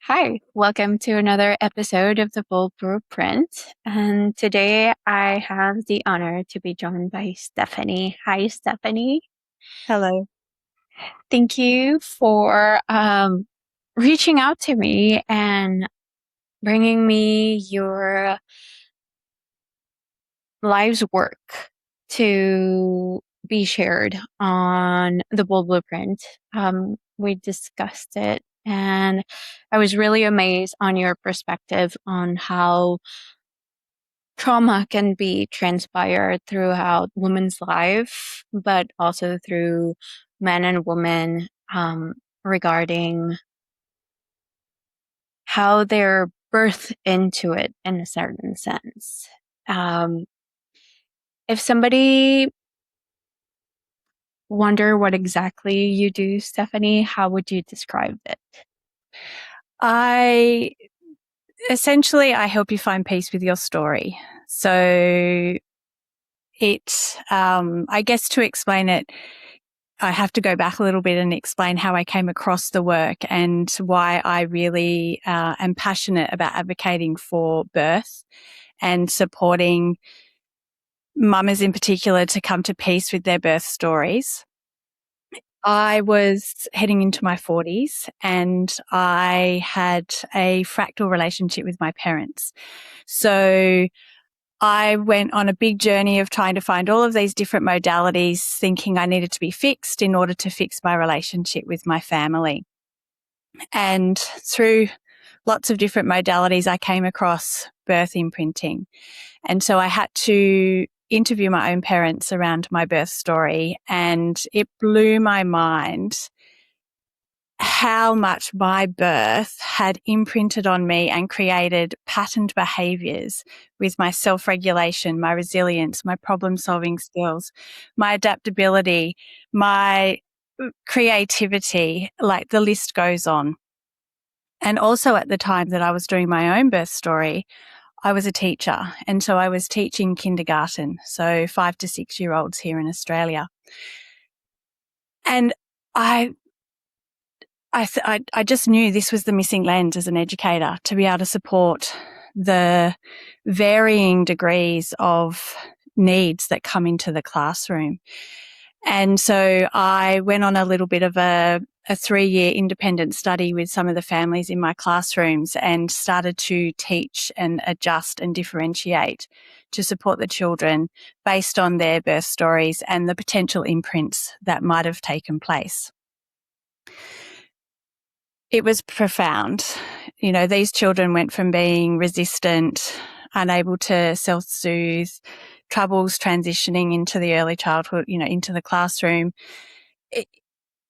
Hi, welcome to another episode of the Bold Blueprint. And today I have the honor to be joined by Stephanie. Hi, Stephanie. Hello. Thank you for reaching out to me and bringing me your life's work to be shared on the Bold Blueprint. We discussed it, and I was really amazed on your perspective on how trauma can be transpired throughout women's life, but also through men and women regarding how they're birthed into it in a certain sense. Um, if somebody wonder what exactly you do, Stephanie, how would you describe it? I I help you find peace with your story. So I guess to explain it, I have to go back a little bit and explain how I came across the work and why I really am passionate about advocating for birth and supporting mamas in particular to come to peace with their birth stories. I was heading into my 40s and I had a fractal relationship with my parents. So I went on a big journey of trying to find all of these different modalities, thinking I needed to be fixed in order to fix my relationship with my family. And through lots of different modalities, I came across birth imprinting. And so I had to interview my own parents around my birth story, and it blew my mind how much my birth had imprinted on me and created patterned behaviors with my self-regulation, my resilience, my problem-solving skills, my adaptability, my creativity, like the list goes on. And also at the time that I was doing my own birth story, I was a teacher. And so I was teaching kindergarten, so 5 to 6 year olds here in Australia. And I just knew this was the missing lens as an educator, to be able to support the varying degrees of needs that come into the classroom. And so I went on a little bit of a 3-year independent study with some of the families in my classrooms and started to teach and adjust and differentiate to support the children based on their birth stories and the potential imprints that might have taken place. It was profound. You know, these children went from being resistant, unable to self-soothe, troubles transitioning into the early childhood, into the classroom.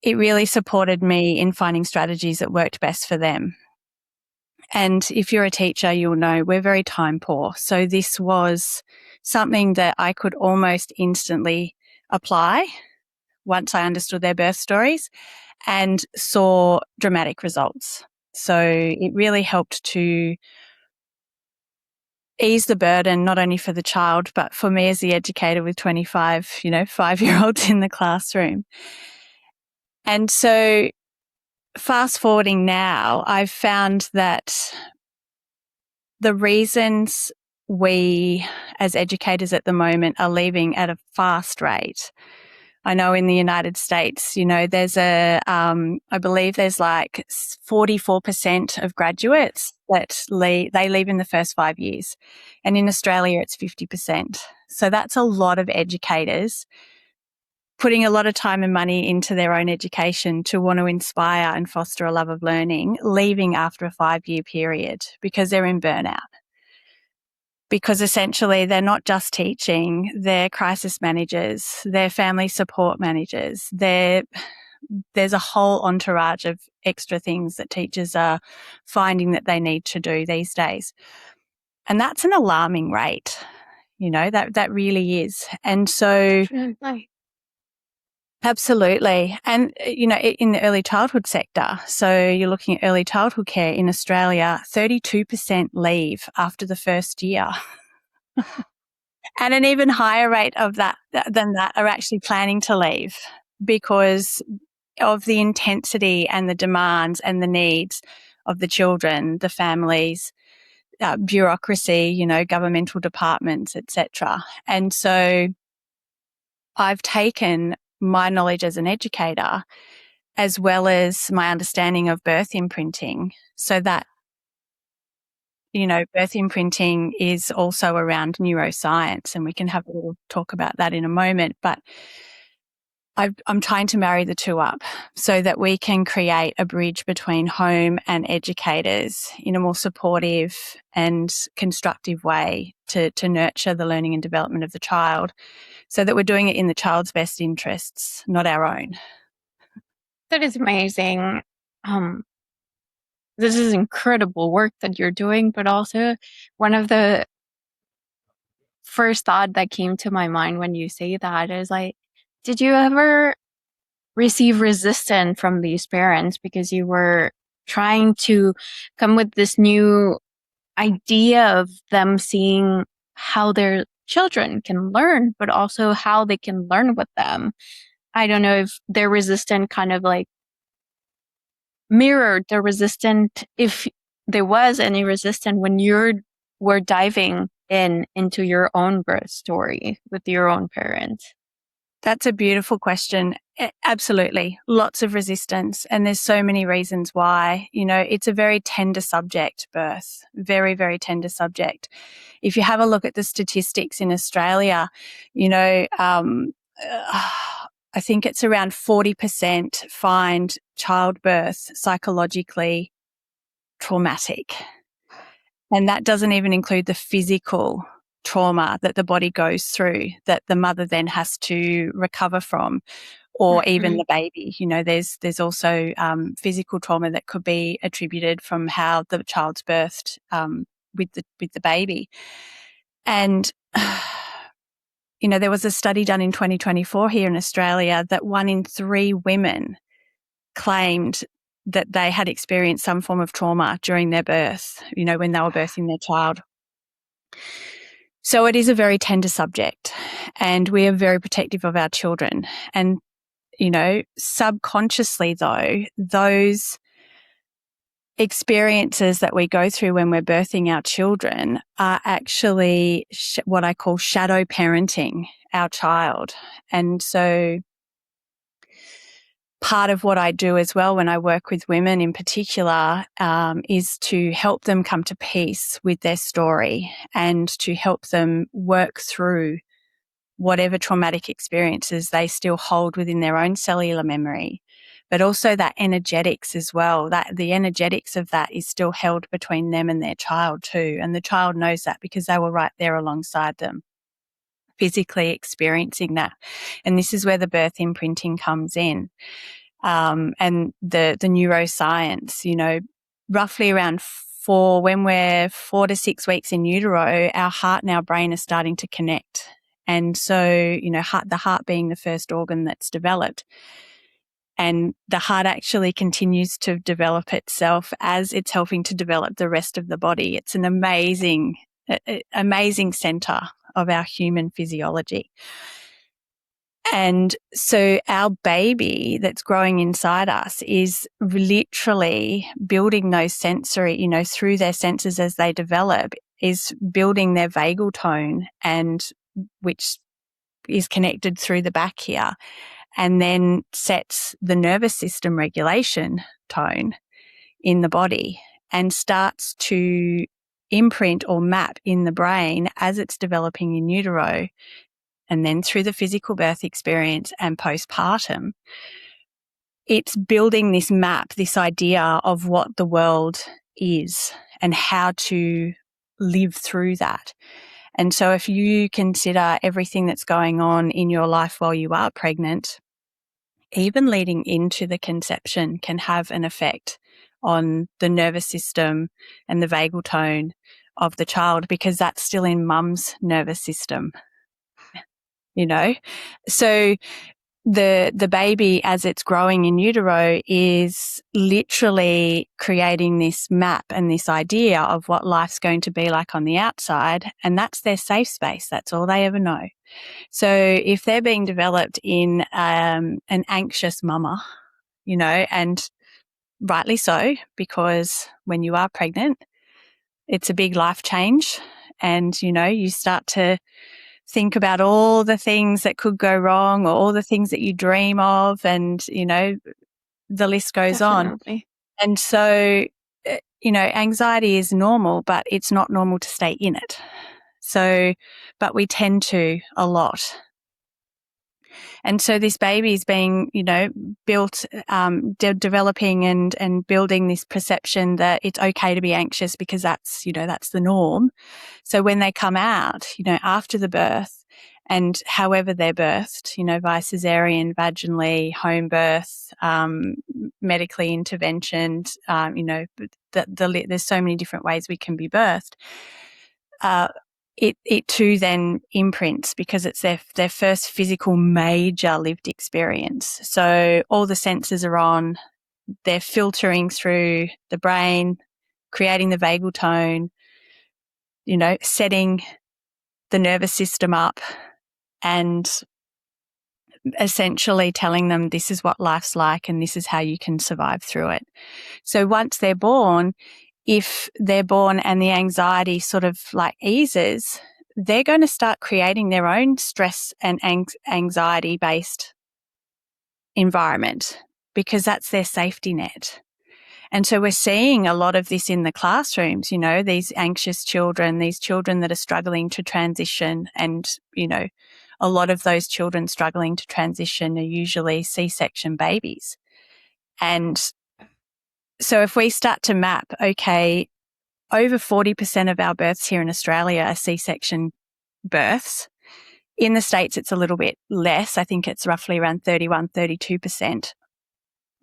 It really supported me in finding strategies that worked best for them. And if you're a teacher, you'll know we're very time poor. So this was something that I could almost instantly apply once I understood their birth stories and saw dramatic results. So it really helped to ease the burden, not only for the child, but for me as the educator with 25, 5-year-olds in the classroom. And so fast forwarding now, I've found that the reasons we as educators at the moment are leaving at a fast rate. I know in the United States, there's I believe there's like 44% of graduates that they leave in the first 5 years. And in Australia, it's 50%. So that's a lot of educators putting a lot of time and money into their own education to want to inspire and foster a love of learning, leaving after a 5-year period because they're in burnout. Because essentially they're not just teaching, they're crisis managers, they're family support managers, there's a whole entourage of extra things that teachers are finding that they need to do these days. And that's an alarming rate, that really is. And so Definitely. absolutely. And, in the early childhood sector, so you're looking at early childhood care in Australia, 32% leave after the first year. And an even higher rate than that are actually planning to leave because of the intensity and the demands and the needs of the children, the families, bureaucracy, governmental departments, etc. And so I've taken my knowledge as an educator as well as my understanding of birth imprinting, so that, birth imprinting is also around neuroscience, and we can have a little talk about that in a moment. But I'm trying to marry the two up so that we can create a bridge between home and educators in a more supportive and constructive way to nurture the learning and development of the child, so that we're doing it in the child's best interests, not our own. That is amazing. Um, this is incredible work that you're doing, but also one of the first thought that came to my mind when you say that is like, did you ever receive resistance from these parents because you were trying to come with this new idea of them seeing how their children can learn, but also how they can learn with them? I don't know if their resistance kind of like mirrored the resistance, if there was any resistance when were diving into your own birth story with your own parents. That's a beautiful question. Absolutely. Lots of resistance. And there's so many reasons why. It's a very tender subject, birth. Very, very tender subject. If you have a look at the statistics in Australia, I think it's around 40% find childbirth psychologically traumatic. And that doesn't even include the physical trauma that the body goes through, that the mother then has to recover from, or even the baby. There's also physical trauma that could be attributed from how the child's birthed with the baby. And there was a study done in 2024 here in Australia that 1 in 3 women claimed that they had experienced some form of trauma during their birth, when they were birthing their child. So it is a very tender subject, and we are very protective of our children. And, subconsciously though, those experiences that we go through when we're birthing our children are actually what I call shadow parenting our child. And so part of what I do as well when I work with women in particular is to help them come to peace with their story and to help them work through whatever traumatic experiences they still hold within their own cellular memory, but also that energetics as well, that the energetics of that is still held between them and their child too. And the child knows that because they were right there alongside them, physically experiencing that. And this is where the birth imprinting comes in. And the neuroscience, roughly around when we're 4 to 6 weeks in utero, our heart and our brain are starting to connect. And so, the heart being the first organ that's developed, and the heart actually continues to develop itself as it's helping to develop the rest of the body. It's an amazing center of our human physiology. And so our baby that's growing inside us is literally building those sensory, through their senses as they develop, is building their vagal tone, and which is connected through the back here, and then sets the nervous system regulation tone in the body and starts to imprint or map in the brain as it's developing in utero, and then through the physical birth experience and postpartum. It's building this map, this idea of what the world is and how to live through that. And so if you consider everything that's going on in your life while you are pregnant, even leading into the conception can have an effect on the nervous system and the vagal tone of the child, because that's still in mum's nervous system. So the baby, as it's growing in utero, is literally creating this map and this idea of what life's going to be like on the outside, and that's their safe space. That's all they ever know. So if they're being developed in an anxious mama, and rightly so, because when you are pregnant, it's a big life change, and, you start to think about all the things that could go wrong or all the things that you dream of, and, the list goes on. Definitely. And so, anxiety is normal, but it's not normal to stay in it. So, but we tend to a lot. And so this baby is being, built, developing and building this perception that it's okay to be anxious because that's the norm. So when they come out, after the birth, and however they're birthed, via cesarean, vaginally, home birth, medically interventioned, there's so many different ways we can be birthed. It too then imprints, because it's their first physical major lived experience. So all the senses are on, they're filtering through the brain, creating the vagal tone, setting the nervous system up, and essentially telling them this is what life's like and this is how you can survive through it. So once they're born, if they're born and the anxiety sort of like eases, they're going to start creating their own stress and anxiety based environment, because that's their safety net. And so we're seeing a lot of this in the classrooms, these anxious children, these children that are struggling to transition. And, a lot of those children struggling to transition are usually C-section babies. And so if we start to map, okay, over 40% of our births here in Australia are C-section births. In the States, it's a little bit less. I think it's roughly around 31, 32%.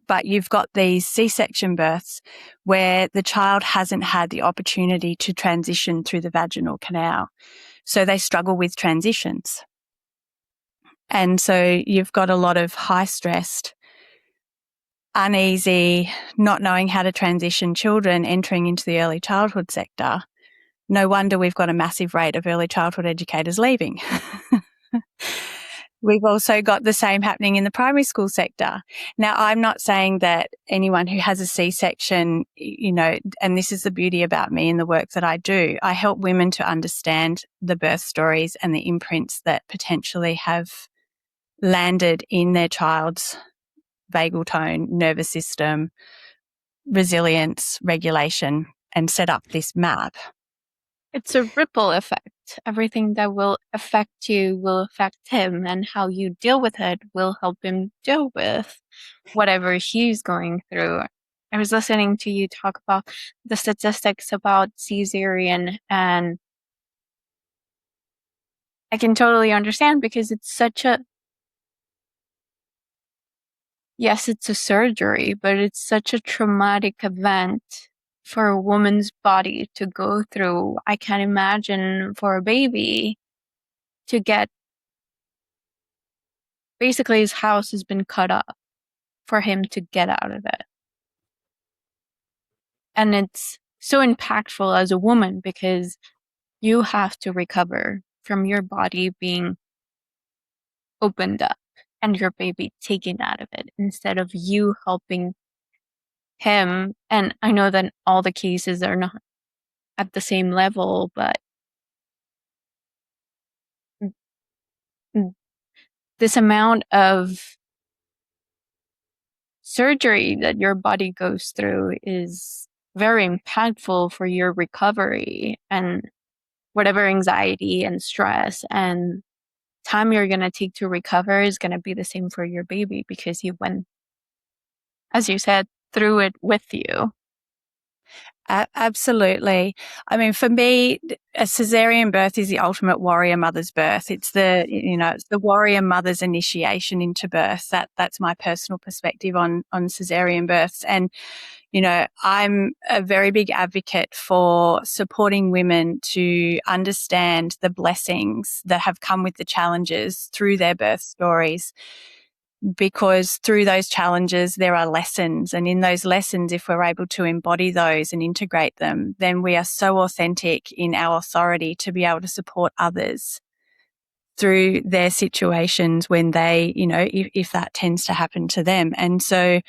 But you've got these C-section births where the child hasn't had the opportunity to transition through the vaginal canal. So they struggle with transitions. And so you've got a lot of high-stressed, uneasy, not knowing how to transition children entering into the early childhood sector. No wonder we've got a massive rate of early childhood educators leaving. We've also got the same happening in the primary school sector. Now, I'm not saying that anyone who has a C-section, and this is the beauty about me and the work that I do, I help women to understand the birth stories and the imprints that potentially have landed in their child's vagal tone, nervous system, resilience, regulation, and set up this map. It's a ripple effect. Everything that will affect you will affect him, and how you deal with it will help him deal with whatever he's going through. I was listening to you talk about the statistics about cesarean, and I can totally understand, because it's such a, yes, it's a surgery, but it's such a traumatic event for a woman's body to go through. I can't imagine for a baby to get, basically his house has been cut up for him to get out of it. And it's so impactful as a woman, because you have to recover from your body being opened up and your baby taken out of it, instead of you helping him. And I know that all the cases are not at the same level, but this amount of surgery that your body goes through is very impactful for your recovery, and whatever anxiety and stress and time you're going to take to recover is going to be the same for your baby, because you went, as you said, through it with you. Absolutely. I mean, for me, a cesarean birth is the ultimate warrior mother's birth. It's it's the warrior mother's initiation into birth. That's my personal perspective on cesarean births. And, I'm a very big advocate for supporting women to understand the blessings that have come with the challenges through their birth stories, because through those challenges, there are lessons. And in those lessons, if we're able to embody those and integrate them, then we are so authentic in our authority to be able to support others through their situations when they, if that tends to happen to them. And so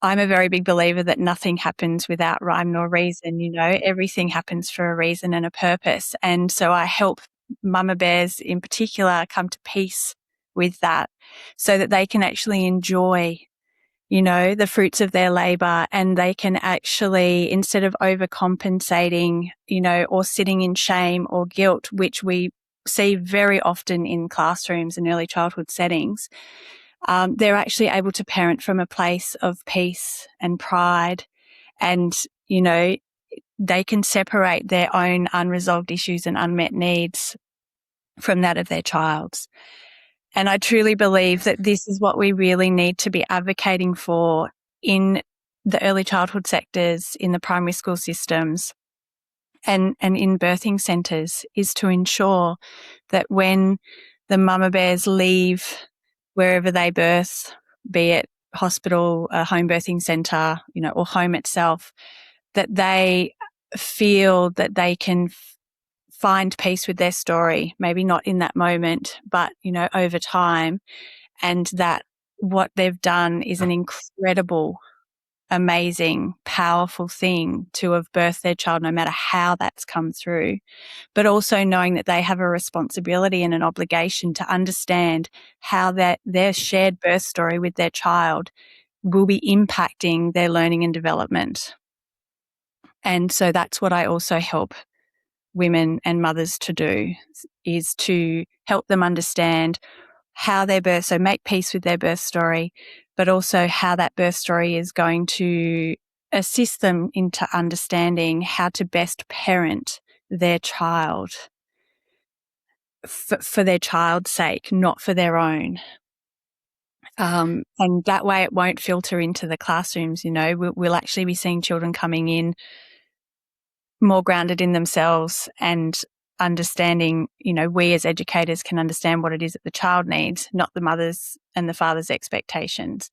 I'm a very big believer that nothing happens without rhyme nor reason. Everything happens for a reason and a purpose. And so I help mama bears in particular come to peace with that so that they can actually enjoy, the fruits of their labor, and they can actually, instead of overcompensating, or sitting in shame or guilt, which we see very often in classrooms and early childhood settings, they're actually able to parent from a place of peace and pride. And, they can separate their own unresolved issues and unmet needs from that of their child's. And I truly believe that this is what we really need to be advocating for in the early childhood sectors, in the primary school systems, and in birthing centres, is to ensure that when the mama bears leave wherever they birth, be it hospital, a home birthing centre, or home itself, that they feel that they can find peace with their story, maybe not in that moment, but, over time, and that what they've done is an incredible, amazing, powerful thing to have birthed their child, no matter how that's come through, but also knowing that they have a responsibility and an obligation to understand how their shared birth story with their child will be impacting their learning and development. And so that's what I also help women and mothers to do, is to help them understand how their birth, so make peace with their birth story, but also how that birth story is going to assist them into understanding how to best parent their child for their child's sake, not for their own. And that way it won't filter into the classrooms. We'll actually be seeing children coming in more grounded in themselves and understanding, we as educators can understand what it is that the child needs, not the mother's and the father's expectations.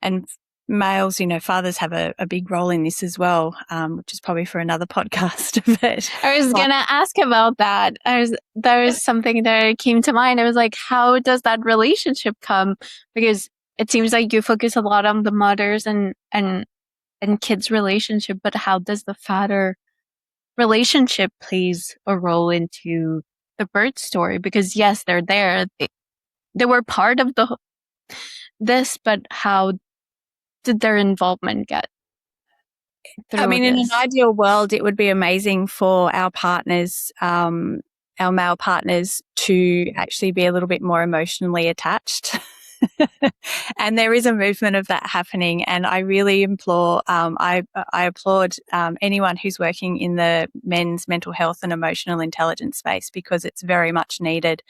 And males, fathers have a big role in this as well, which is probably for another podcast. But I was gonna ask about that. That was something that came to mind. I was like, how does that relationship come? Because it seems like you focus a lot on the mothers and kids' relationship, but how does the father relationship plays a role into the birth story? Because yes, they're there. They were part of this, but how did their involvement get I through mean, in an this? ideal world, it would be amazing for our partners, our male partners, to actually be a little bit more emotionally attached. And there is a movement of that happening. And I really implore, I applaud anyone who's working in the men's mental health and emotional intelligence space, because it's very much needed.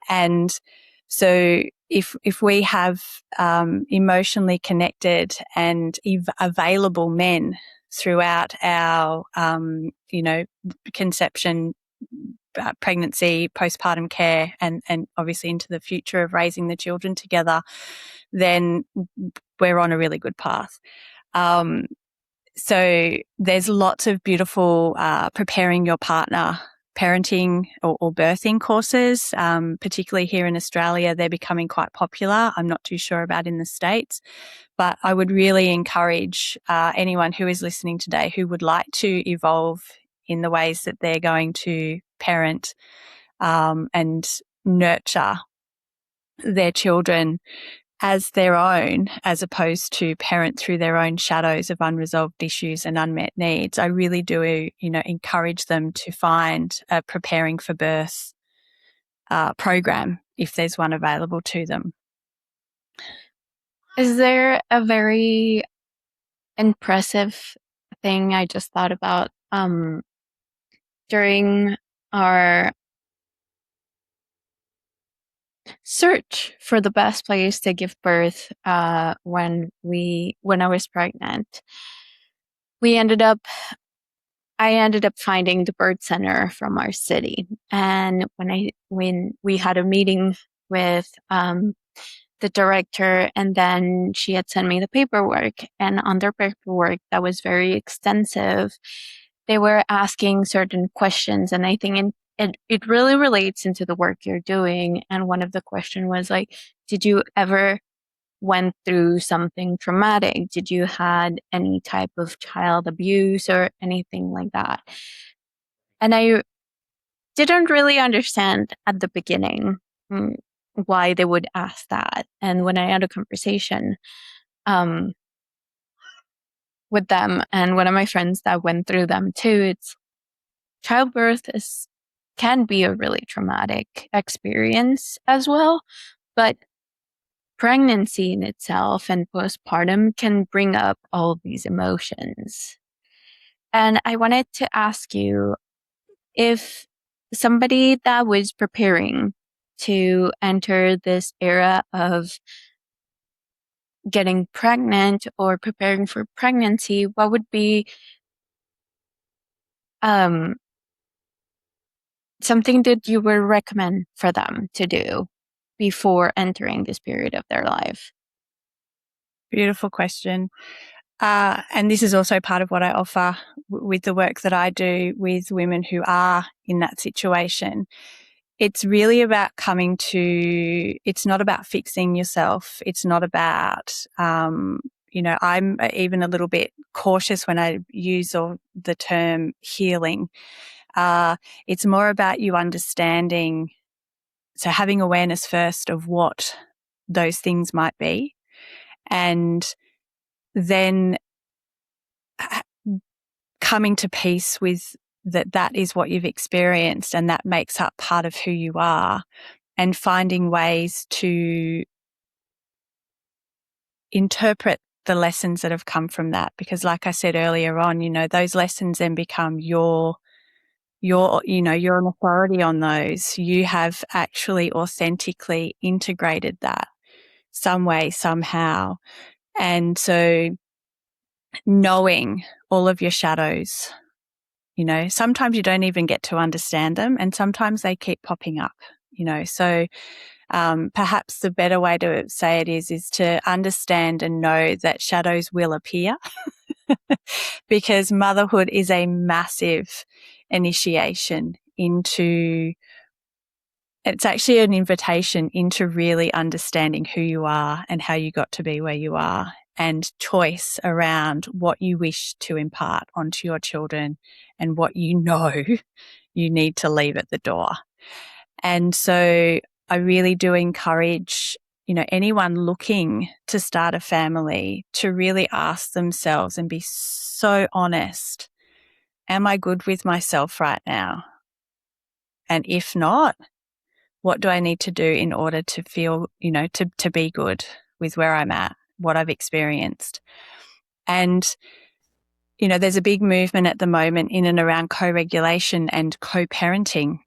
And so if we have emotionally connected and available men throughout our, conception, pregnancy, postpartum care, and obviously into the future of raising the children together, then we're on a really good path. So there's lots of beautiful preparing your partner parenting or birthing courses, particularly here in Australia. They're becoming quite popular. I'm not too sure about in the States, but I would really encourage anyone who is listening today who would like to evolve in the ways that they're going to parent and nurture their children as their own, as opposed to parent through their own shadows of unresolved issues and unmet needs. I really do, encourage them to find a preparing for birth program if there's one available to them. Is there a very impressive thing I just thought about during our search for the best place to give birth when I was pregnant. We ended up I ended up finding the birth center from our city. And when we had a meeting with the director, and then she had sent me the paperwork, and on their paperwork that was very extensive, they were asking certain questions, and I think it really relates into the work you're doing. And one of the question was like, did you ever went through something traumatic? Did you had any type of child abuse or anything like that? And I didn't really understand at the beginning mm, why they would ask that. And when I had a conversation um, with them and one of my friends that went through them too, it's childbirth is can be a really traumatic experience as well, but pregnancy in itself and postpartum can bring up all of these emotions. And I wanted to ask you if somebody that was preparing to enter this era of getting pregnant or preparing for pregnancy, what would be um, something that you would recommend for them to do before entering this period of their life? Beautiful question. And this is also part of what I offer with the work that I do with women who are in that situation. It's really about coming to, it's not about fixing yourself. It's not about, I'm even a little bit cautious when I use the term healing. It's more about you understanding, so having awareness first of what those things might be, and then coming to peace with that is what you've experienced and that makes up part of who you are, and finding ways to interpret the lessons that have come from that. Because like I said earlier on, those lessons then become you're an authority on those. You have actually authentically integrated that some way, somehow. And so knowing all of your shadows, sometimes you don't even get to understand them and sometimes they keep popping up, so perhaps the better way to say it is to understand and know that shadows will appear because motherhood is a massive initiation into, it's actually an invitation into really understanding who you are and how you got to be where you are, and choice around what you wish to impart onto your children and what you need to leave at the door. And so I really do encourage, anyone looking to start a family to really ask themselves and be so honest. Am I good with myself right now? And if not, what do I need to do in order to feel, to be good with where I'm at, what I've experienced? And, there's a big movement at the moment in and around co-regulation and co-parenting.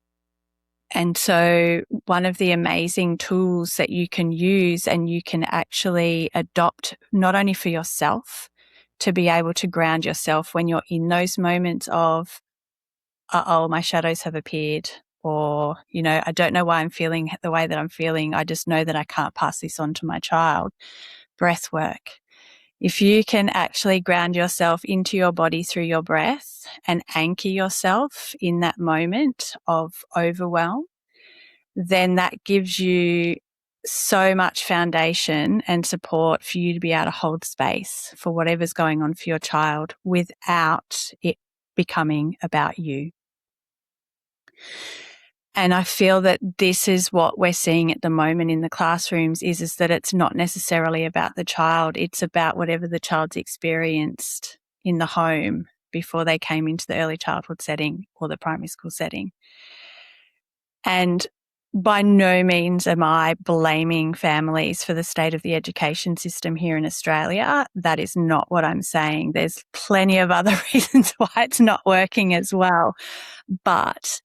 And so one of the amazing tools that you can use and you can actually adopt not only for yourself to be able to ground yourself when you're in those moments of, my shadows have appeared, or, I don't know why I'm feeling the way that I'm feeling. I just know that I can't pass this on to my child. Breath work. If you can actually ground yourself into your body through your breath and anchor yourself in that moment of overwhelm, then that gives you so much foundation and support for you to be able to hold space for whatever's going on for your child without it becoming about you. And I feel that this is what we're seeing at the moment in the classrooms is that it's not necessarily about the child. It's about whatever the child's experienced in the home before they came into the early childhood setting or the primary school setting. And by no means am I blaming families for the state of the education system here in Australia. That is not what I'm saying. There's plenty of other reasons why it's not working as well. But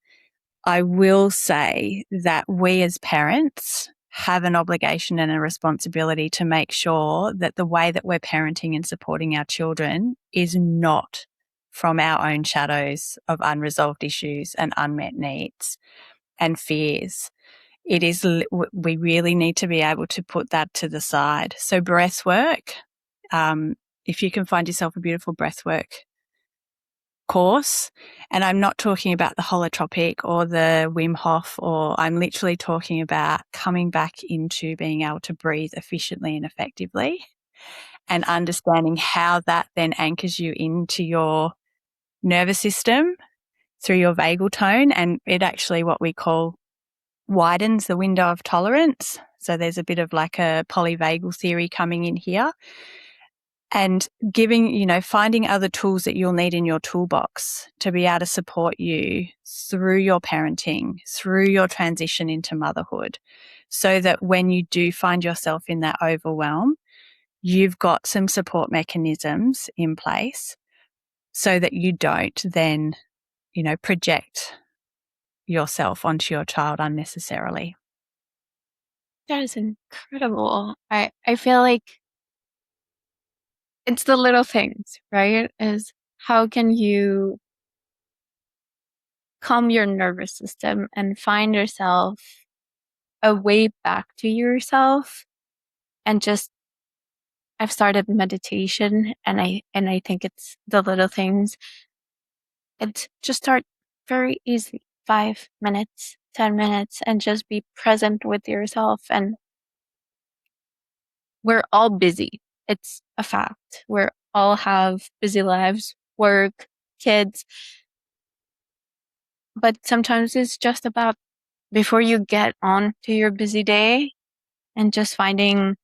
I will say that we as parents have an obligation and a responsibility to make sure that the way that we're parenting and supporting our children is not from our own shadows of unresolved issues and unmet needs and fears. It is, we really need to be able to put that to the side. So breath work, if you can find yourself a beautiful breath work course. And I'm not talking about the holotropic or the Wim Hof, or I'm literally talking about coming back into being able to breathe efficiently and effectively, and understanding how that then anchors you into your nervous system through your vagal tone. And it actually, what we call, widens the window of tolerance. So there's a bit of like a polyvagal theory coming in here. And finding other tools that you'll need in your toolbox to be able to support you through your parenting, through your transition into motherhood, so that when you do find yourself in that overwhelm, you've got some support mechanisms in place so that you don't then, project yourself onto your child unnecessarily. That is incredible. I feel like it's the little things, right? Is how can you calm your nervous system and find yourself a way back to yourself, and just I've started meditation, and I think it's the little things. It's just start very easy. 5 minutes, 10 minutes, and just be present with yourself. And we're all busy. It's a fact. We all have busy lives, work, kids. But sometimes it's just about before you get on to your busy day and just finding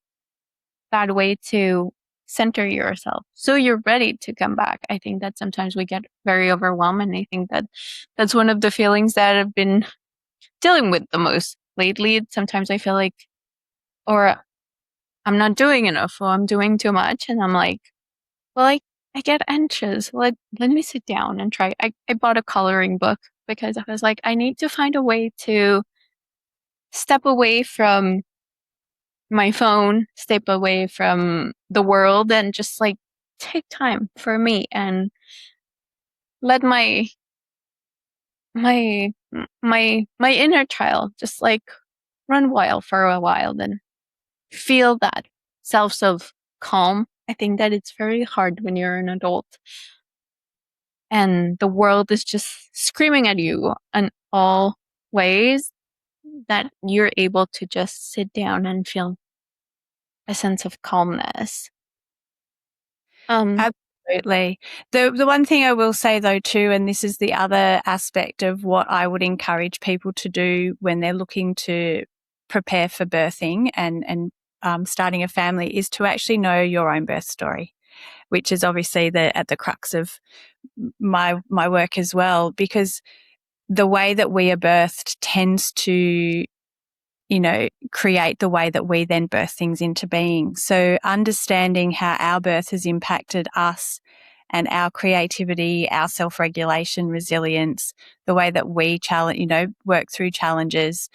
that way to center yourself so you're ready to come back. I think that sometimes we get very overwhelmed, and I think that that's one of the feelings that I've been dealing with the most lately. Sometimes I feel like, or I'm not doing enough, or I'm doing too much, and I'm like, well, I get anxious. Let me sit down and try. I bought a coloring book because I was like, I need to find a way to step away from my phone, step away from the world, and just like take time for me and let my my inner child just like run wild for a while, and feel that self of calm. I think that it's very hard when you're an adult and the world is just screaming at you in all ways, that you're able to just sit down and feel a sense of calmness. Um, Absolutely. The one thing I will say though too, and this is the other aspect of what I would encourage people to do when they're looking to prepare for birthing and starting a family, is to actually know your own birth story, which is obviously at the crux of my work as well, because the way that we are birthed tends to create the way that we then birth things into being. So understanding how our birth has impacted us and our creativity, our self-regulation, resilience, the way that we work through challenges,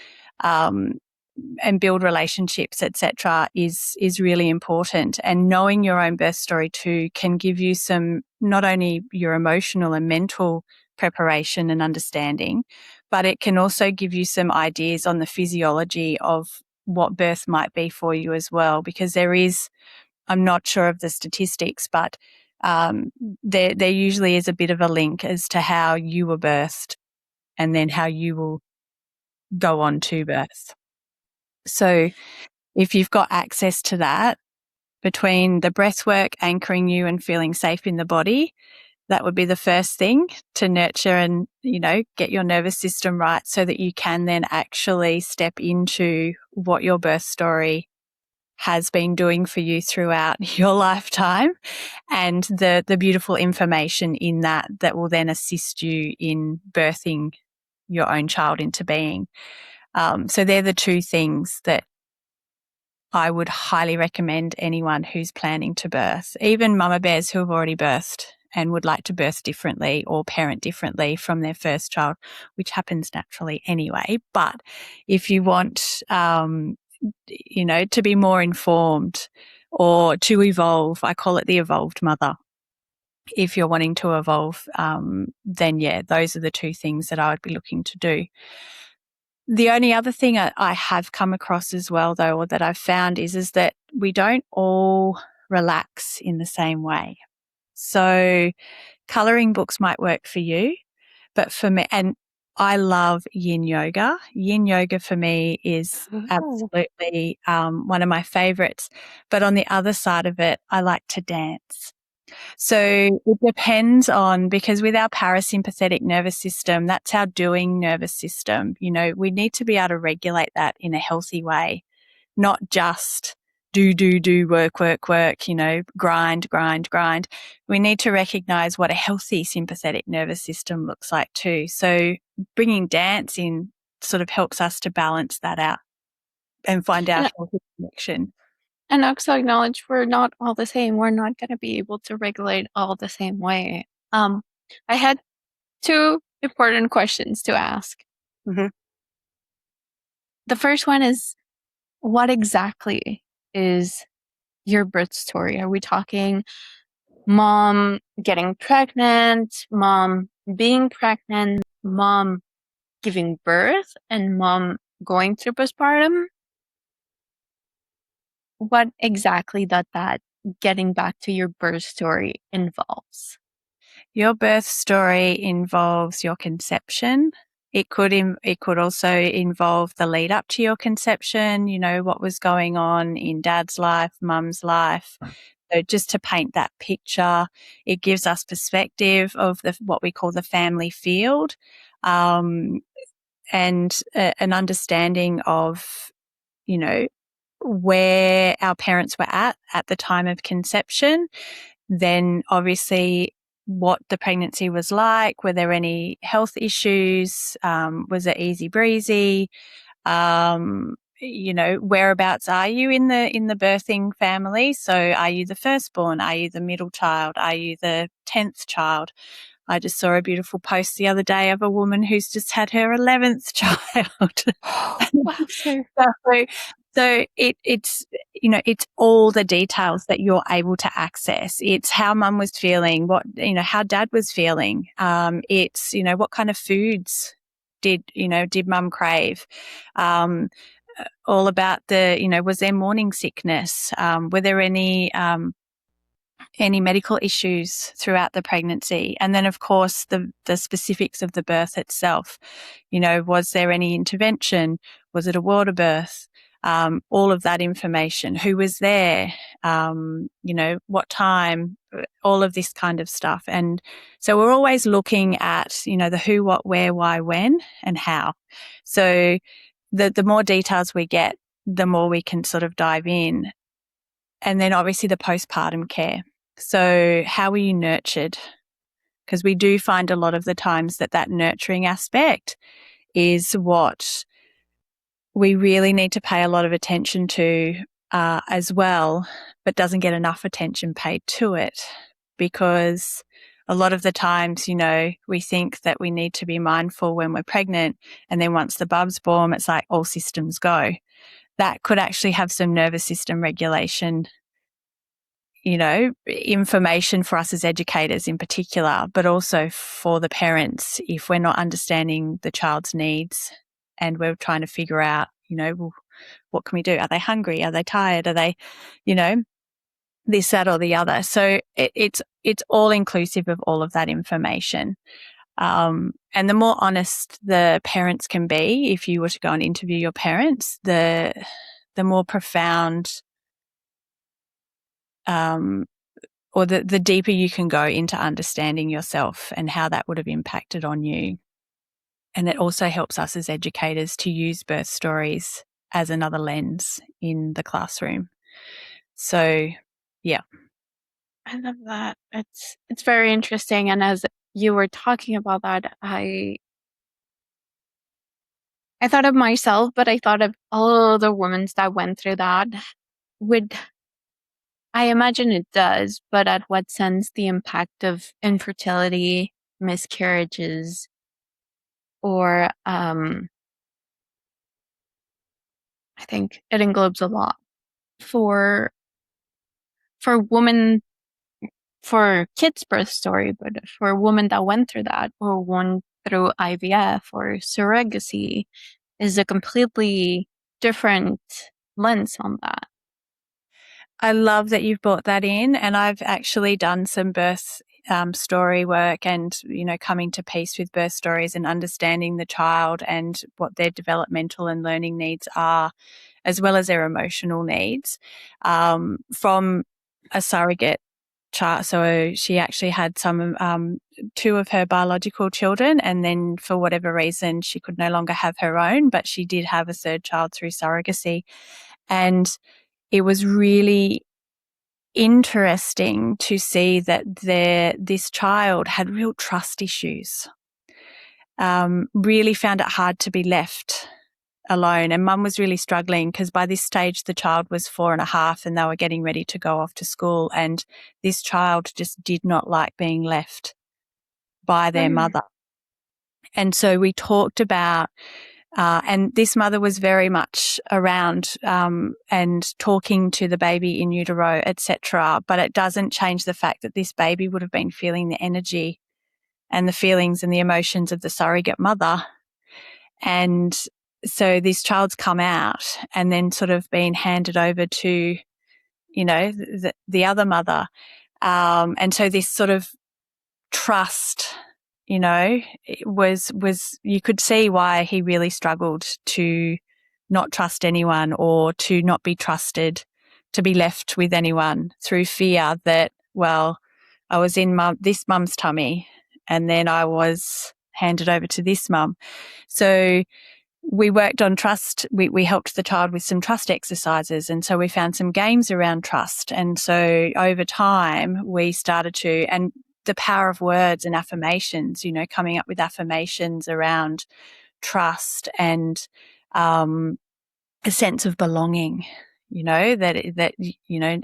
and build relationships, etc., is really important. And knowing your own birth story too can give you some, not only your emotional and mental preparation and understanding, but it can also give you some ideas on the physiology of what birth might be for you as well. Because there is, I'm not sure of the statistics, but there usually is a bit of a link as to how you were birthed and then how you will go on to birth. So if you've got access to that, between the breath work anchoring you and feeling safe in the body, that would be the first thing to nurture and, get your nervous system right so that you can then actually step into what your birth story has been doing for you throughout your lifetime, and the beautiful information in that will then assist you in birthing your own child into being. So they're the two things that I would highly recommend anyone who's planning to birth, even mama bears who have already birthed and would like to birth differently or parent differently from their first child, which happens naturally anyway. But if you want, to be more informed or to evolve, I call it the evolved mother. If you're wanting to evolve, then yeah, those are the two things that I would be looking to do. The only other thing I have come across as well, though, or that I've found is that we don't all relax in the same way. So Coloring books might work for you, but for me, and I love yin yoga. Yin yoga for me is Oh. absolutely one of my favorites. But on the other side of it, I like to dance. So it depends on, because with our parasympathetic nervous system, that's our doing nervous system. You know, we need to be able to regulate that in a healthy way, not just do, work, you know, grind. We need to recognize what a healthy sympathetic nervous system looks like too. So bringing dance in sort of helps us to balance that out and find our And, healthy connection. and also acknowledge we're not all the same. We're not going to be able to regulate all the same way. Um, I had two important questions to ask. Mm-hmm. The first one is, what exactly is your birth story? Are we talking mom getting pregnant, mom being pregnant, mom giving birth, and mom going through postpartum? What exactly that getting back to your birth story involves? Your birth story involves your conception. It could also involve the lead up to your conception, you know, what was going on in dad's life, mum's life. So just to paint that picture, it gives us perspective of what we call the family field, um, and an understanding of, you know, where our parents were at the time of conception. Then obviously what the pregnancy was like. Were there any health issues? Was it easy breezy? You know, whereabouts are you in the birthing family? So are you the firstborn? Are you the middle child? Are you the 10th child? I just saw a beautiful post the other day of a woman who's just had her 11th child. Wow, sir. So, it's, you know, it's all the details that you're able to access. It's how mum was feeling, what, you know, how dad was feeling. It's, you know, what kind of foods did mum crave? All about the, you know, was there morning sickness? Were there any medical issues throughout the pregnancy? And then, of course, the specifics of the birth itself. You know, was there any intervention? Was it a water birth? All of that information. Who was there? You know, what time? All of this kind of stuff. And so we're always looking at, you know, the who, what, where, why, when, and how. So the more details we get, the more we can sort of dive in. And then obviously the postpartum care. So how were you nurtured? Because we do find a lot of the times that nurturing aspect is what we really need to pay a lot of attention to as well, but doesn't get enough attention paid to it, because a lot of the times, you know, we think that we need to be mindful when we're pregnant, and then once the bub's born, it's like all systems go. That could actually have some nervous system regulation, you know, information for us as educators in particular, but also for the parents if we're not understanding the child's needs and we're trying to figure out, you know, well, what can we do? Are they hungry? Are they tired? Are they, you know, this, that, or the other? So it's all inclusive of all of that information. And the more honest the parents can be, if you were to go and interview your parents, the more profound, or the deeper you can go into understanding yourself and how that would have impacted on you. And it also helps us as educators to use birth stories as another lens in the classroom. So, yeah. I love that. It's very interesting. And as you were talking about that, I thought of myself, but I thought of all the women that went through that. Would I imagine it does, but at what sense the impact of infertility, miscarriages, or I think it englobes a lot for women, for kids' birth story, but for a woman that went through that or went through IVF or surrogacy is a completely different lens on that. I love that you've brought that in, and I've actually done some birth story work and, coming to peace with birth stories and understanding the child and what their developmental and learning needs are, as well as their emotional needs, from a surrogate child. So she actually had two of her biological children, and then for whatever reason, she could no longer have her own, but she did have a third child through surrogacy. And it was really interesting to see that this child had real trust issues. Really found it hard to be left alone, and mum was really struggling because by this stage the child was 4.5 and they were getting ready to go off to school, and this child just did not like being left by their mother. And so we talked about and this mother was very much around and talking to the baby in utero, etc. But it doesn't change the fact that this baby would have been feeling the energy and the feelings and the emotions of the surrogate mother. And so this child's come out and then sort of been handed over to, the other mother. And so this sort of trust, was you could see why he really struggled to not trust anyone or to not be trusted, to be left with anyone through fear that, well, I was in this mum's tummy and then I was handed over to this mum. So we worked on trust. We helped the child with some trust exercises. And so we found some games around trust. And so over time, we started to, and the power of words and affirmations, coming up with affirmations around trust and a sense of belonging, that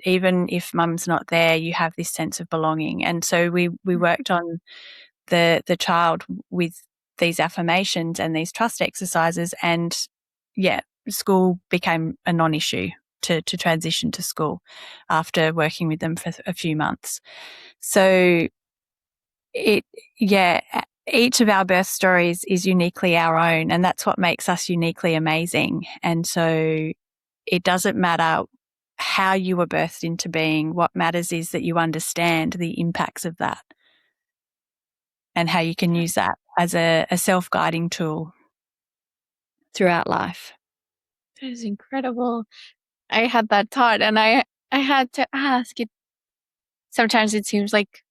even if mum's not there, you have this sense of belonging. And so we worked on the child with these affirmations and these trust exercises, and school became a non-issue to transition to school after working with them for a few months. So each of our birth stories is uniquely our own, and that's what makes us uniquely amazing. And so it doesn't matter how you were birthed into being. What matters is that you understand the impacts of that and how you can use that as a self-guiding tool throughout life. That is incredible. I had that thought and I had to ask it. Sometimes it seems like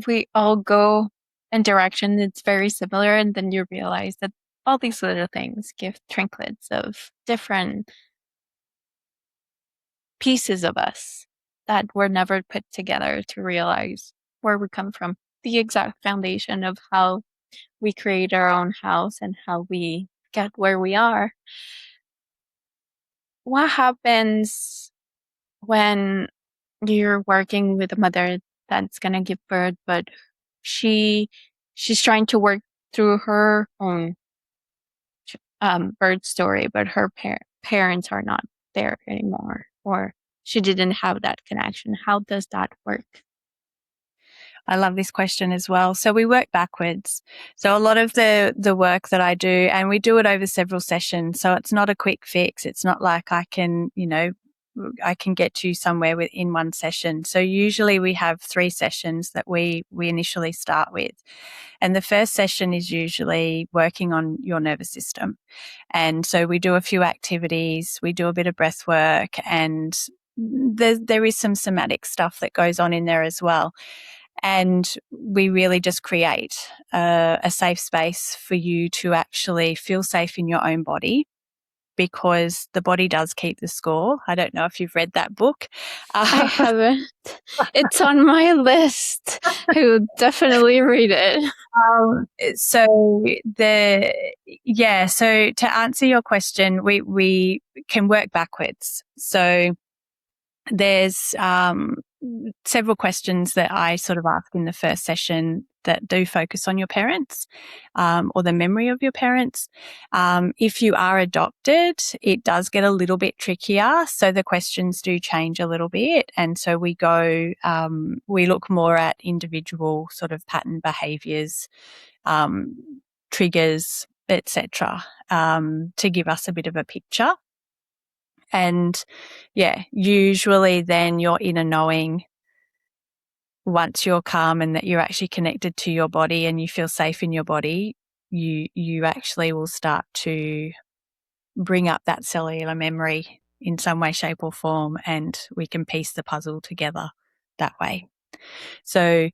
we all go in direction that's very similar, and then you realize that all these little things give trinkets of different pieces of us that were never put together to realize where we come from. The exact foundation of how we create our own house and how we get where we are. What happens when you're working with a mother that's gonna give birth, but she's trying to work through her own birth story, but her parents are not there anymore, or she didn't have that connection? How does that work? I love this question as well. So we work backwards. So a lot of the work that I do, and we do it over several sessions. So it's not a quick fix. It's not like I can get you somewhere in one session. So usually we have 3 sessions that we initially start with. And the first session is usually working on your nervous system. And so we do a few activities, we do a bit of breath work, and there is some somatic stuff that goes on in there as well. And we really just create a safe space for you to actually feel safe in your own body, because the body does keep the score. I don't know if you've read that book. I haven't. It's on my list. I will definitely read it. So to answer your question, we can work backwards. So there's several questions that I sort of ask in the first session that do focus on your parents or the memory of your parents. If you are adopted, it does get a little bit trickier. So the questions do change a little bit. And so we look more at individual sort of pattern behaviours, triggers, etc., to give us a bit of a picture. And usually then your inner knowing once you're calm and that you're actually connected to your body and you feel safe in your body, you actually will start to bring up that cellular memory in some way, shape, or form, and we can piece the puzzle together that way. So,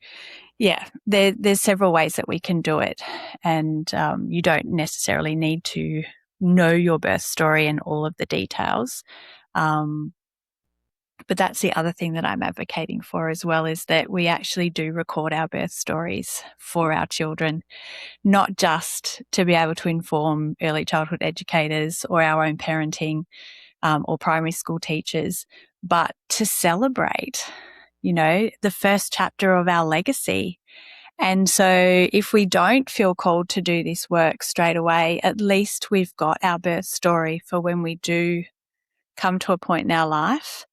yeah, there's several ways that we can do it, and you don't necessarily need to know your birth story and all of the details. But that's the other thing that I'm advocating for as well, is that we actually do record our birth stories for our children, not just to be able to inform early childhood educators or our own parenting or primary school teachers, but to celebrate, the first chapter of our legacy. And so if we don't feel called to do this work straight away, at least we've got our birth story for when we do come to a point in our life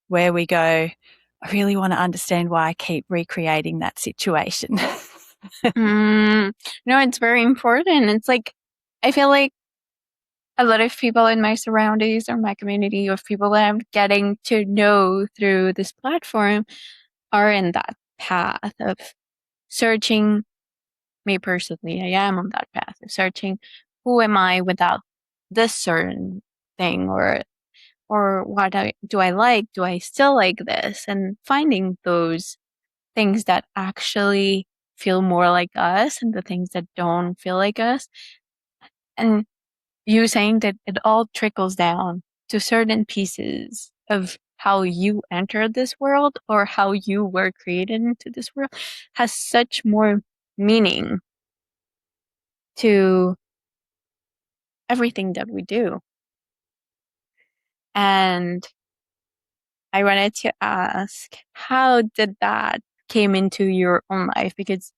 where we go, I really want to understand why I keep recreating that situation. No, it's very important. It's like, I feel like a lot of people in my surroundings or my community of people that I'm getting to know through this platform are in that path of searching. Me personally, I am on that path of searching who am I without this certain thing, or what do I like? Do I still like this? And finding those things that actually feel more like us and the things that don't feel like us. And you saying that it all trickles down to certain pieces of how you entered this world or how you were created into this world has such more meaning to everything that we do. And I wanted to ask, how did that came into your own life? Because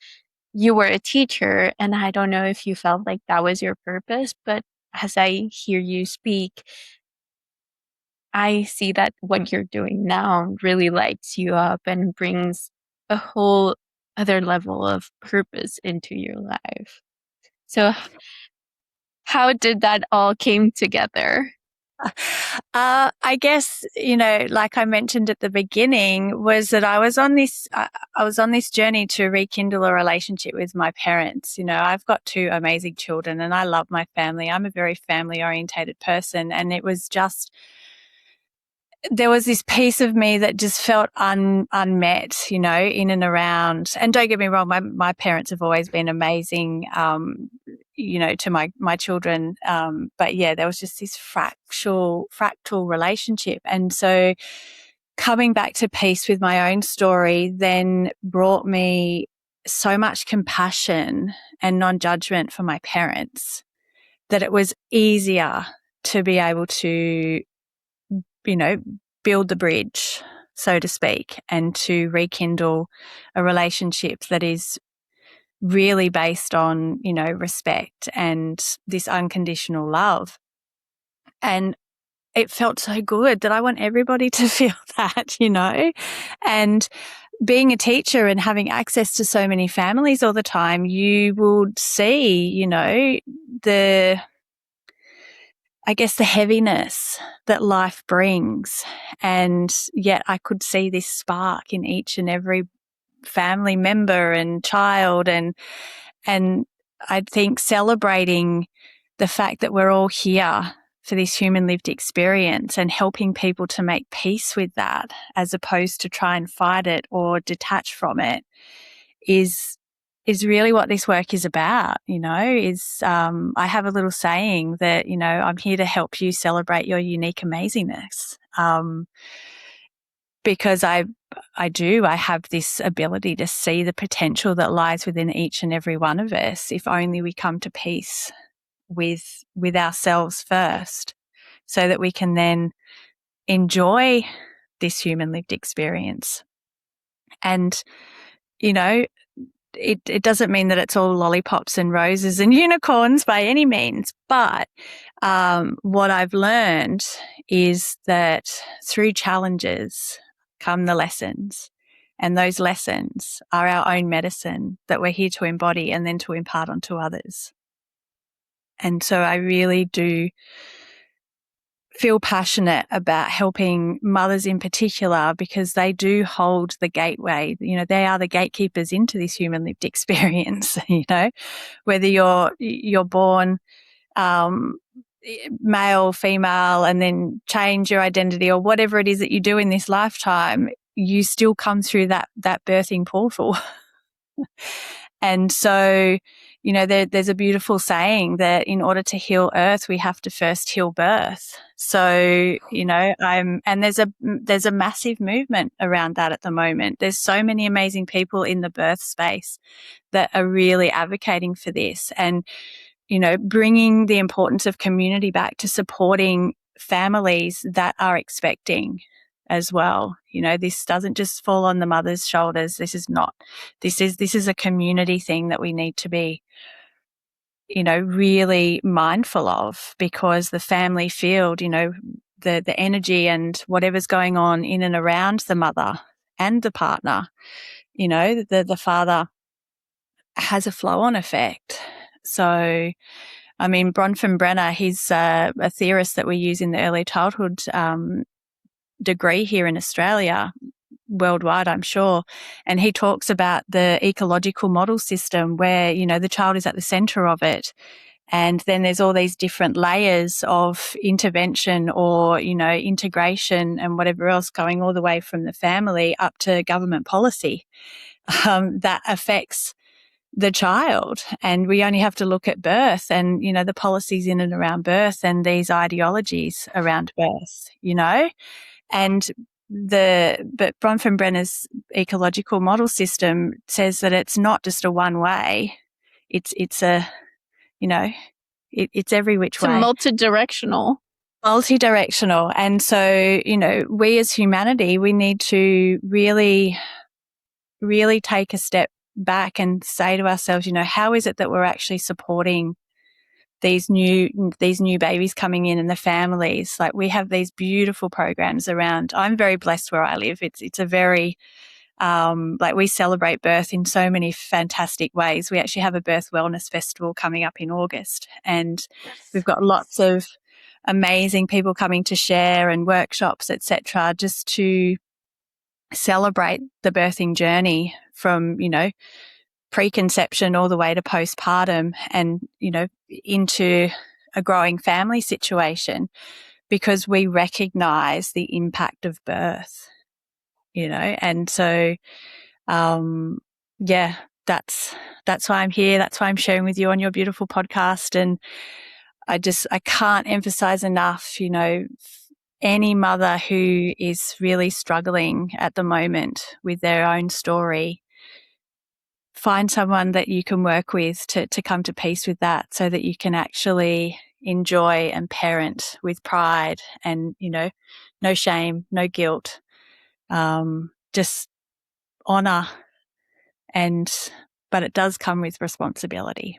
you were a teacher, and I don't know if you felt like that was your purpose, but as I hear you speak, I see that what you're doing now really lights you up and brings a whole other level of purpose into your life. So how did that all came together? I guess, like I mentioned at the beginning, was that I was on this journey to rekindle a relationship with my parents. I've got two amazing children and I love my family. I'm a very family orientated person, and it was just, there was this piece of me that just felt unmet, in and around. And don't get me wrong, my parents have always been amazing, to my children. But yeah, there was just this fractal relationship. And so coming back to peace with my own story then brought me so much compassion and non-judgment for my parents that it was easier to be able to, build the bridge, so to speak, and to rekindle a relationship that is really based on, respect and this unconditional love. And it felt so good that I want everybody to feel that, And being a teacher and having access to so many families all the time, you will see, the heaviness that life brings. And yet I could see this spark in each and every family member and child. And I think celebrating the fact that we're all here for this human lived experience and helping people to make peace with that, as opposed to try and fight it or detach from it, is really what this work is about. I have a little saying that, I'm here to help you celebrate your unique amazingness. Because I have this ability to see the potential that lies within each and every one of us, if only we come to peace with ourselves first, so that we can then enjoy this human lived experience. And, it doesn't mean that it's all lollipops and roses and unicorns by any means, but what I've learned is that through challenges come the lessons, and those lessons are our own medicine that we're here to embody and then to impart onto others. And so I really do feel passionate about helping mothers in particular because they do hold the gateway. You know, they are the gatekeepers into this human lived experience, you know, whether you're born um, male, female, and then change your identity or whatever it is that you do in this lifetime, you still come through that birthing portal. And so, you know, there's a beautiful saying that in order to heal Earth, we have to first heal birth. So, you know, and there's a massive movement around that at the moment. There's so many amazing people in the birth space that are really advocating for this, and, you know, bringing the importance of community back to supporting families that are expecting as well. You know, this doesn't just fall on the mother's shoulders. This is a community thing that we need to be, you know, really mindful of, because the family field, you know, the energy and whatever's going on in and around the mother and the partner, you know, the father has a flow on effect. So, I mean, Bronfenbrenner, he's a theorist that we use in the early childhood degree here in Australia, worldwide, I'm sure. And he talks about the ecological model system where, you know, the child is at the center of it. And then there's all these different layers of intervention or, you know, integration and whatever else, going all the way from the family up to government policy that affects the child. And we only have to look at birth and, you know, the policies in and around birth and these ideologies around birth, you know. And but Bronfenbrenner's ecological model system says that it's not just a one way. It's a, you know, it's every which It's a way. multi-directional. Multi-directional. And so, you know, we as humanity, we need to really, really take a step back and say to ourselves, you know, how is it that we're actually supporting these new babies coming in and the families? Like, we have these beautiful programs around. I'm very blessed where I live. It's a very like, we celebrate birth in so many fantastic ways. We actually have a birth wellness festival coming up in August, and we've got lots of amazing people coming to share and workshops, etc., just to celebrate the birthing journey from, you know, preconception all the way to postpartum and, you know, into a growing family situation, because we recognize the impact of birth, you know. And so, yeah, that's why I'm here. That's why I'm sharing with you on your beautiful podcast. And I can't emphasize enough, you know, any mother who is really struggling at the moment with their own story, find someone that you can work with to come to peace with that, so that you can actually enjoy and parent with pride and, you know, no shame, no guilt, just honor. But it does come with responsibility.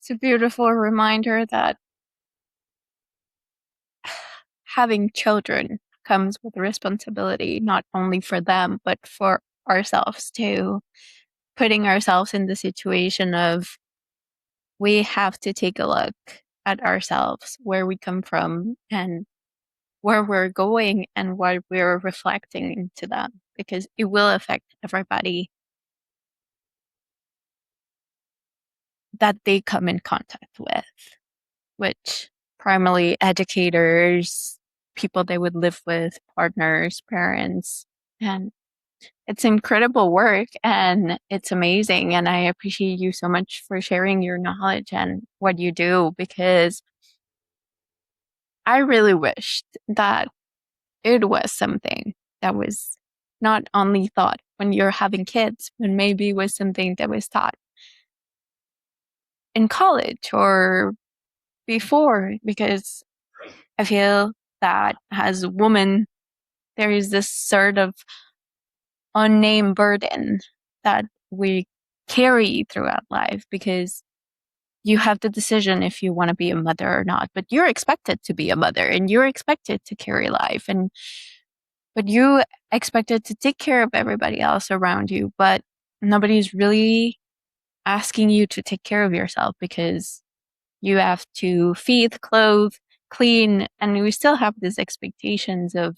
It's a beautiful reminder that having children comes with responsibility, not only for them, but for ourselves too. Putting ourselves in the situation of, we have to take a look at ourselves, where we come from and where we're going and what we're reflecting into them, because it will affect everybody that they come in contact with, which primarily educators, people they would live with, partners, parents. And it's incredible work and it's amazing. And I appreciate you so much for sharing your knowledge and what you do, because I really wished that it was something that was not only thought when you're having kids, but maybe was something that was taught in college or before, because I feel that as a woman, there is this sort of unnamed burden that we carry throughout life, because you have the decision if you want to be a mother or not, but you're expected to be a mother and you're expected to carry life, and but you expected to take care of everybody else around you, but nobody's really asking you to take care of yourself, because you have to feed, clothe, clean, and we still have these expectations of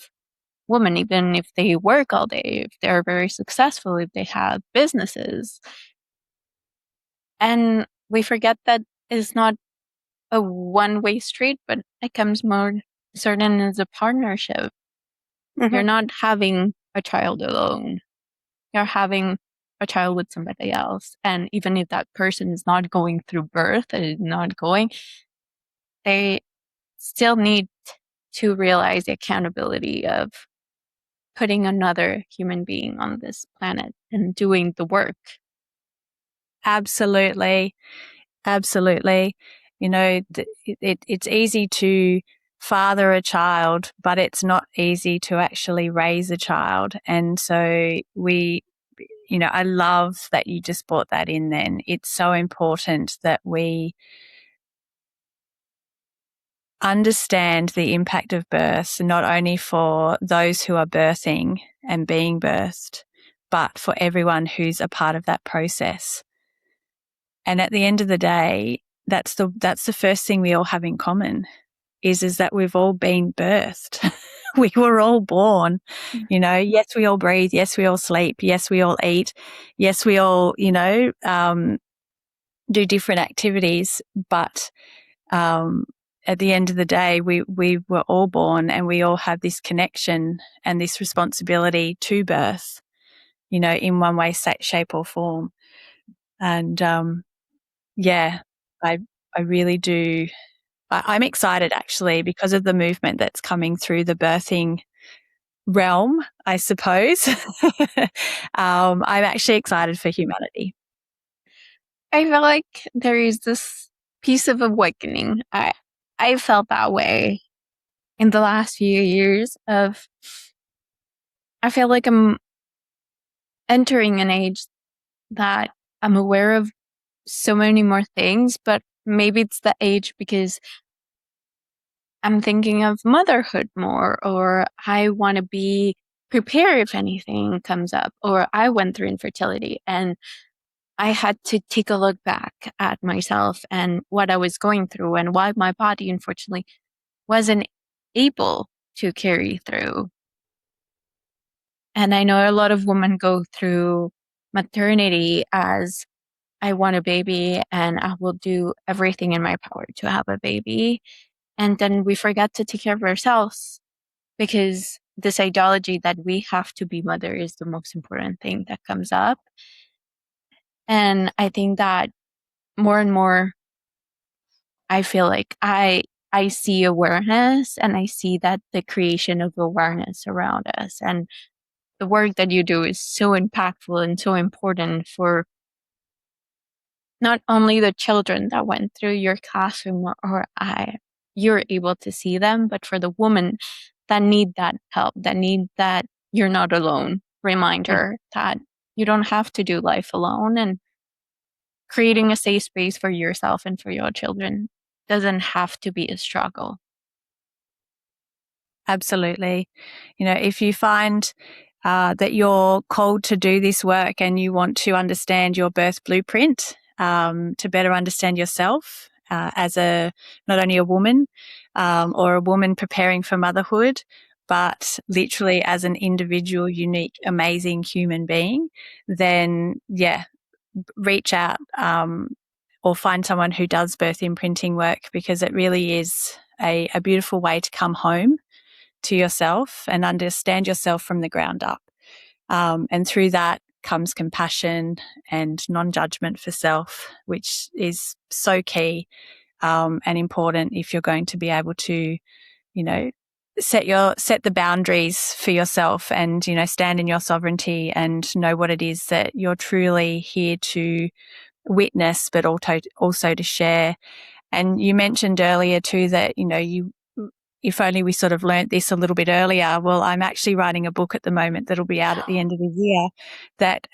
women, even if they work all day, if they're very successful, if they have businesses. And we forget that it's not a one-way street, but it comes more certain as a partnership. You're Mm-hmm. not having a child alone. You're having a child with somebody else. And even if that person is not going through birth, is not going, they still need to realize the accountability of putting another human being on this planet and doing the work. Absolutely. Absolutely. You know, it's easy to father a child, but it's not easy to actually raise a child. And so I love that you just brought that in then. It's so important that we understand the impact of birth, not only for those who are birthing and being birthed, but for everyone who's a part of that process. And at the end of the day, that's the first thing we all have in common is that we've all been birthed. We were all born, yes, we all breathe. Yes, we all sleep. Yes, we all eat. Yes, we all, do different activities. But at the end of the day, we were all born and we all have this connection and this responsibility to birth, in one way, shape or form. And yeah, I I really do. I'm excited actually because of the movement that's coming through the birthing realm, I suppose. I'm actually excited for humanity. I feel like there is this piece of awakening. I felt that way in the last few years of I feel like I'm entering an age that I'm aware of so many more things, but maybe it's the age because I'm thinking of motherhood more, or I want to be prepared if anything comes up, or I went through infertility and I had to take a look back at myself and what I was going through and why my body unfortunately wasn't able to carry through. And I know a lot of women go through maternity as I want a baby and I will do everything in my power to have a baby. And then we forget to take care of ourselves because this ideology that we have to be mother is the most important thing that comes up. And I think that more and more, I feel like I see awareness and I see that the creation of awareness around us and the work that you do is so impactful and so important for not only the children that went through your classroom or I you're able to see them, but for the women that need that help, that need that you're not alone reminder that you don't have to do life alone and creating a safe space for yourself and for your children doesn't have to be a struggle. Absolutely. If you find that you're called to do this work and you want to understand your birth blueprint, to better understand yourself as not only a woman or a woman preparing for motherhood, but literally as an individual, unique, amazing human being, then yeah, reach out or find someone who does birth imprinting work because it really is a beautiful way to come home to yourself and understand yourself from the ground up. And through that comes compassion and non-judgment for self, which is so key and important if you're going to be able to, set the boundaries for yourself and, stand in your sovereignty and know what it is that you're truly here to witness, but also to share. And you mentioned earlier too that, if only we sort of learnt this a little bit earlier. Well, I'm actually writing a book at the moment that'll be out at the end of the year that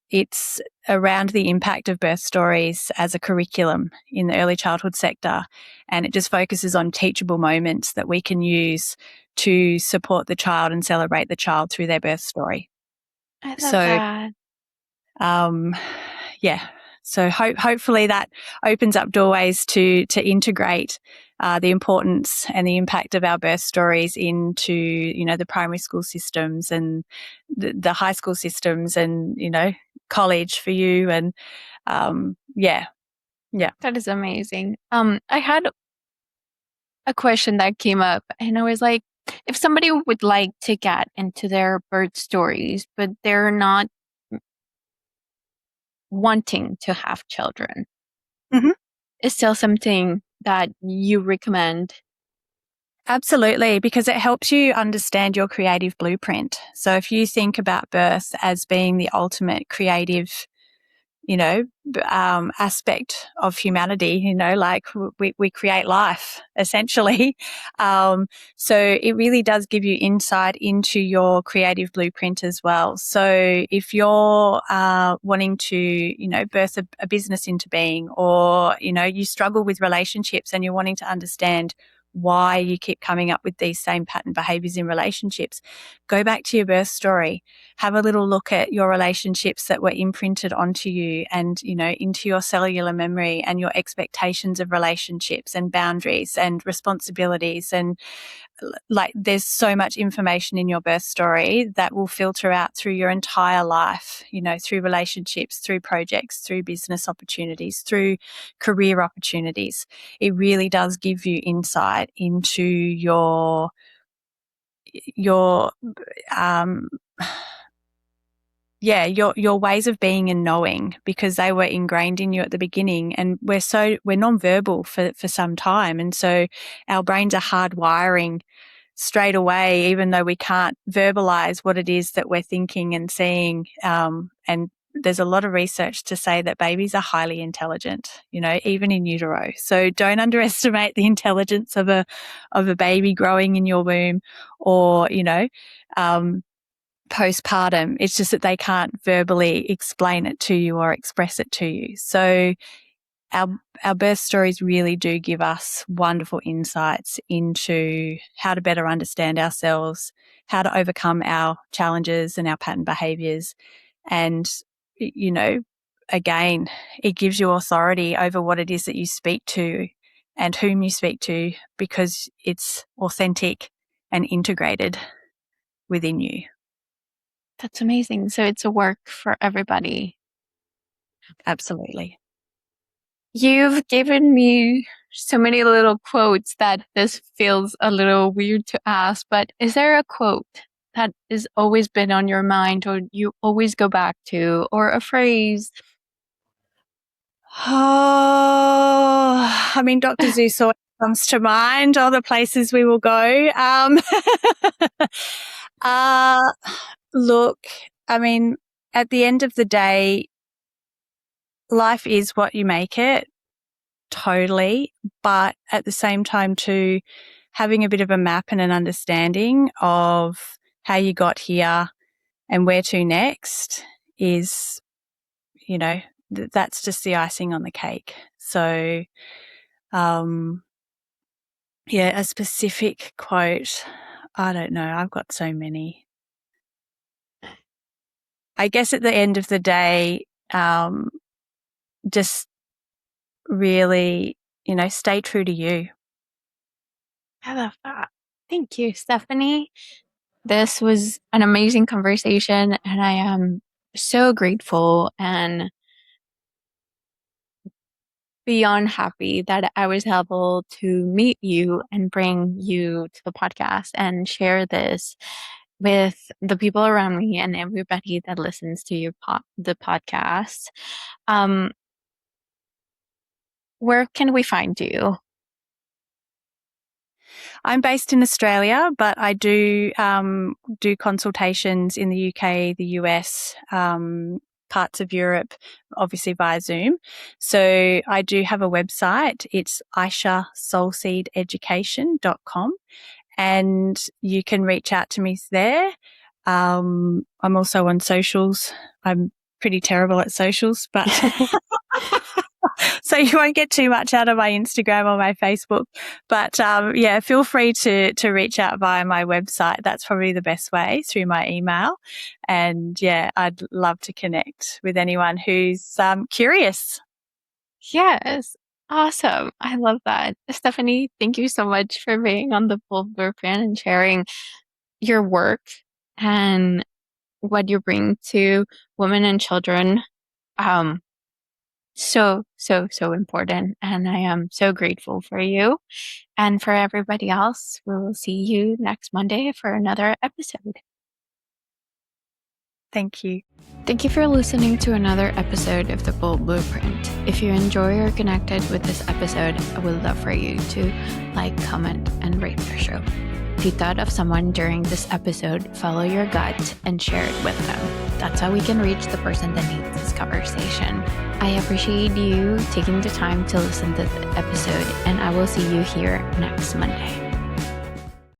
it's around the impact of birth stories as a curriculum in the early childhood sector. And it just focuses on teachable moments that we can use to support the child and celebrate the child through their birth story. I love So, that. um, yeah. So hopefully that opens up doorways to integrate the importance and the impact of our birth stories into, the primary school systems and the high school systems and, college for you. And yeah. That is amazing. I had a question that came up, and I was like, if somebody would like to get into their birth stories, but they're not wanting to have children, Mm-hmm. is still something that you recommend? Absolutely, because it helps you understand your creative blueprint. So if you think about birth as being the ultimate creative, aspect of humanity, like we create life essentially. So it really does give you insight into your creative blueprint as well. So if you're wanting to, birth a business into being, or, you struggle with relationships and you're wanting to understand why you keep coming up with these same pattern behaviors in relationships, go back to your birth story. Have a little look at your relationships that were imprinted onto you and, into your cellular memory and your expectations of relationships and boundaries and responsibilities. And like, there's so much information in your birth story that will filter out through your entire life, through relationships, through projects, through business opportunities, through career opportunities. It really does give you insight into your um your ways of being and knowing, because they were ingrained in you at the beginning. And we're nonverbal for some time, and so our brains are hardwiring straight away, even though we can't verbalize what it is that we're thinking and seeing. And there's a lot of research to say that babies are highly intelligent, even in utero. So don't underestimate the intelligence of a baby growing in your womb, or postpartum. It's just that they can't verbally explain it to you or express it to you. So our birth stories really do give us wonderful insights into how to better understand ourselves, how to overcome our challenges and our pattern behaviors. And, again, it gives you authority over what it is that you speak to and whom you speak to, because it's authentic and integrated within you. That's amazing. So it's a work for everybody. Absolutely. You've given me so many little quotes that this feels a little weird to ask, but is there a quote that has always been on your mind or you always go back to, or a phrase? Oh, I mean, Dr. Zeus always comes to mind, all the places we will go. Uh, Look, I mean, at the end of the day, life is what you make it, totally. But at the same time, too, having a bit of a map and an understanding of how you got here and where to next is, that's just the icing on the cake. So, yeah, a specific quote. I don't know. I've got so many. I guess at the end of the day, just really, stay true to you. I love that. Thank you, Stephanie. This was an amazing conversation, and I am so grateful and beyond happy that I was able to meet you and bring you to the podcast and share this with the people around me and everybody that listens to the podcast. Um, where can we find you? I'm based in Australia, but I do consultations in the UK, the US, parts of Europe, obviously via Zoom. So I do have a website. It's aishasoulseededucation.com, and you can reach out to me there. I'm also on socials. I'm pretty terrible at socials, but so you won't get too much out of my Instagram or my Facebook. But yeah, feel free to reach out via my website. That's probably the best way, through my email. And yeah, I'd love to connect with anyone who's curious. Yes. Awesome. I love that. Stephanie, thank you so much for being on the Bold Blueprint and sharing your work and what you bring to women and children. Um, so important. And I am so grateful for you. And for everybody else, we will see you next Monday for another episode. Thank you. Thank you for listening to another episode of The Bold Blueprint. If you enjoy or connected with this episode, I would love for you to like, comment, and rate our show. If you thought of someone during this episode, follow your gut and share it with them. That's how we can reach the person that needs this conversation. I appreciate you taking the time to listen to the episode, and I will see you here next Monday.